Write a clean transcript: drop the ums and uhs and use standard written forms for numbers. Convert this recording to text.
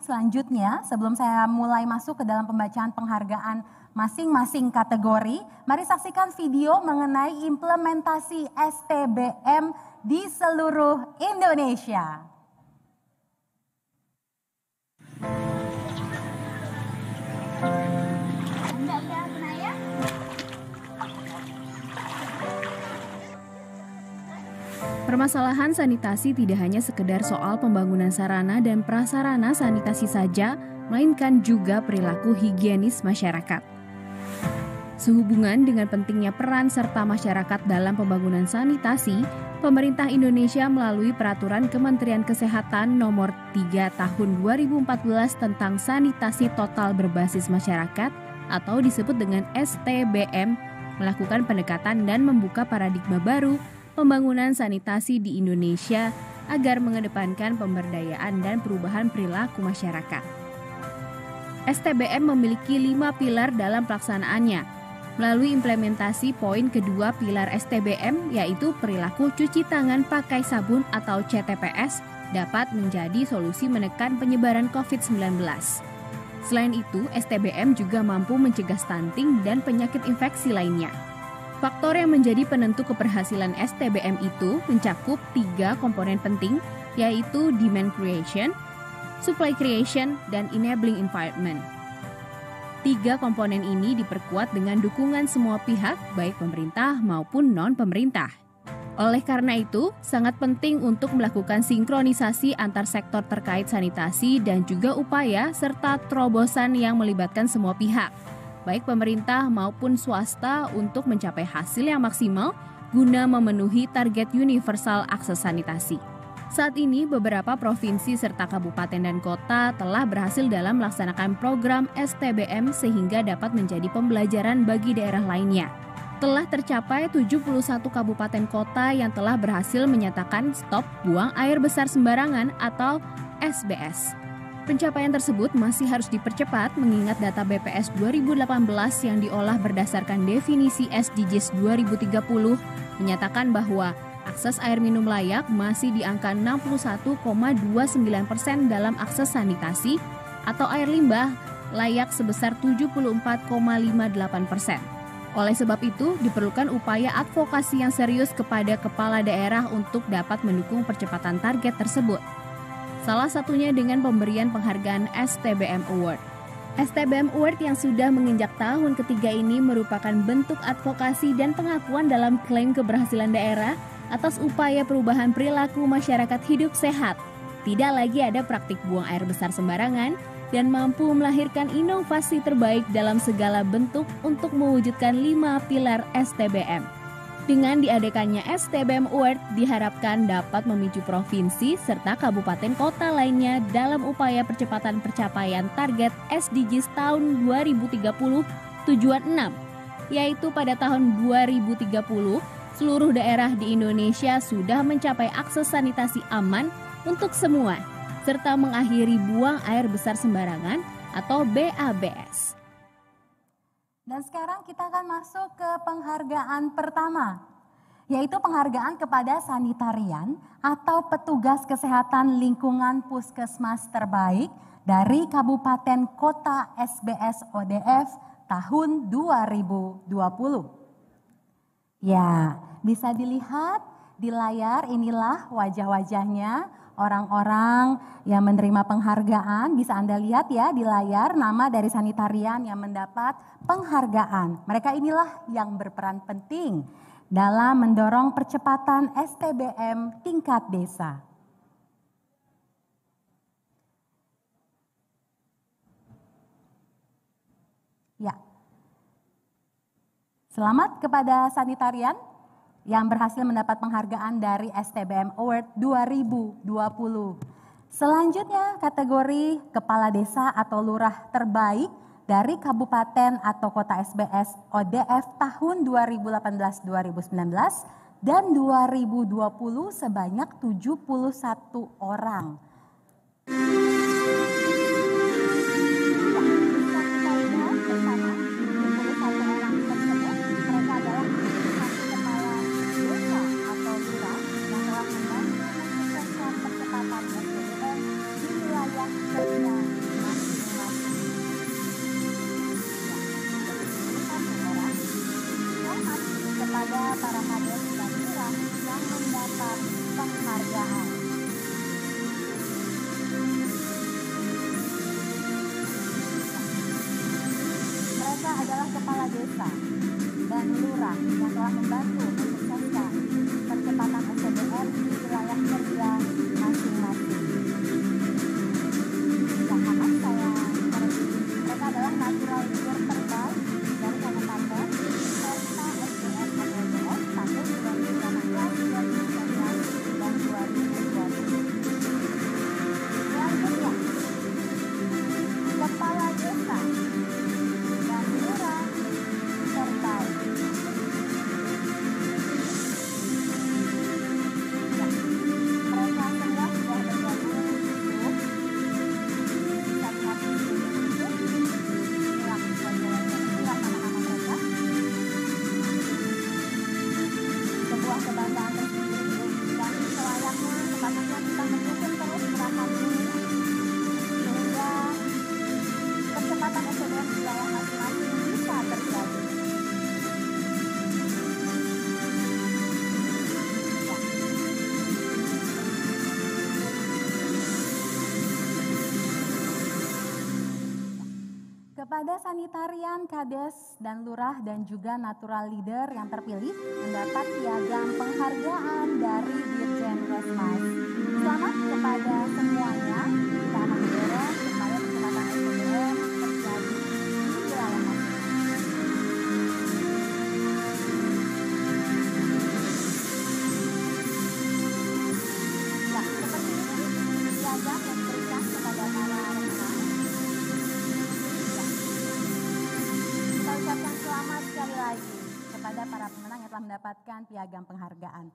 selanjutnya sebelum saya mulai masuk ke dalam pembacaan penghargaan masing-masing kategori, mari saksikan video mengenai implementasi STBM di seluruh Indonesia. Permasalahan sanitasi tidak hanya sekedar soal pembangunan sarana dan prasarana sanitasi saja, melainkan juga perilaku higienis masyarakat. Sehubungan dengan pentingnya peran serta masyarakat dalam pembangunan sanitasi, pemerintah Indonesia melalui Peraturan Kementerian Kesehatan Nomor 3 Tahun 2014 tentang Sanitasi Total Berbasis Masyarakat atau disebut dengan STBM, melakukan pendekatan dan membuka paradigma baru pembangunan sanitasi di Indonesia agar mengedepankan pemberdayaan dan perubahan perilaku masyarakat. STBM memiliki 5 pilar dalam pelaksanaannya. Melalui implementasi poin kedua pilar STBM, yaitu perilaku cuci tangan pakai sabun atau CTPS, dapat menjadi solusi menekan penyebaran COVID-19. Selain itu, STBM juga mampu mencegah stunting dan penyakit infeksi lainnya. Faktor yang menjadi penentu keberhasilan STBM itu mencakup 3 komponen penting, yaitu demand creation, supply creation, dan enabling environment. 3 komponen ini diperkuat dengan dukungan semua pihak, baik pemerintah maupun non-pemerintah. Oleh karena itu, sangat penting untuk melakukan sinkronisasi antar sektor terkait sanitasi dan juga upaya serta terobosan yang melibatkan semua pihak, baik pemerintah maupun swasta untuk mencapai hasil yang maksimal guna memenuhi target universal akses sanitasi. Saat ini beberapa provinsi serta kabupaten dan kota telah berhasil dalam melaksanakan program STBM sehingga dapat menjadi pembelajaran bagi daerah lainnya. Telah tercapai 71 kabupaten kota yang telah berhasil menyatakan stop buang air besar sembarangan atau SBS. Pencapaian tersebut masih harus dipercepat mengingat data BPS 2018 yang diolah berdasarkan definisi SDGs 2030 menyatakan bahwa akses air minum layak masih di angka 61,29% dalam akses sanitasi atau air limbah layak sebesar 74,58%. Oleh sebab itu, diperlukan upaya advokasi yang serius kepada kepala daerah untuk dapat mendukung percepatan target tersebut. Salah satunya dengan pemberian penghargaan STBM Award. STBM Award yang sudah menginjak tahun ketiga ini merupakan bentuk advokasi dan pengakuan dalam klaim keberhasilan daerah atas upaya perubahan perilaku masyarakat hidup sehat. Tidak lagi ada praktik buang air besar sembarangan dan mampu melahirkan inovasi terbaik dalam segala bentuk untuk mewujudkan 5 pilar STBM. Dengan diadakannya STBM Award diharapkan dapat memicu provinsi serta kabupaten kota lainnya dalam upaya percepatan pencapaian target SDGs tahun 2030 tujuan 6, yaitu pada tahun 2030 seluruh daerah di Indonesia sudah mencapai akses sanitasi aman untuk semua, serta mengakhiri buang air besar sembarangan atau BABS. Dan sekarang kita akan masuk ke penghargaan pertama, yaitu penghargaan kepada sanitarian atau petugas kesehatan lingkungan puskesmas terbaik dari Kabupaten Kota SBS ODF tahun 2020. Ya, bisa dilihat di layar inilah wajah-wajahnya orang-orang yang menerima penghargaan. Bisa Anda lihat ya di layar nama dari sanitarian yang mendapat penghargaan. Mereka inilah yang berperan penting dalam mendorong percepatan STBM tingkat desa. Ya. Selamat kepada sanitarian yang berhasil mendapat penghargaan dari STBM Award 2020. Selanjutnya kategori Kepala Desa atau Lurah Terbaik dari Kabupaten atau Kota SBS ODF tahun 2018-2019 dan 2020 sebanyak 71 orang. kepada para kades dan lurah yang mendapat penghargaan. Mereka adalah kepala desa dan lurah yang telah membantu mensukseskan percepatan SDM di wilayah kerja masing-masing. Yang akan saya koreksi, mereka adalah natural leader terbaik dari kabupaten serta SDM LDS tahun 2018, 2019, dan 2020. Selanjutnya, kepala desa dan lurah terbaik. Mereka semua sudah bergabung untuk satu-satu silang nama-nama mereka. Sebuah kebanggaan tersendiri dan selayaknya sepatutnya kita mendukung terus gerakan ini sehingga percepatan SDM di wilayah masing-masing bisa terjadi. Kepada sanitarian, kades, dan lurah dan juga natural leader yang terpilih mendapat piagam penghargaan dari Dirjen Resmas. Selamat kepada semuanya. Kita akan mendorong supaya percepatan SDM terjadi di wilayah masing-masing. Nah, seperti ini piagam yang diberikan kepada para rekan. Kita ucapkan selamat sekali lagi kepada para pemenang yang telah mendapatkan piagam penghargaan.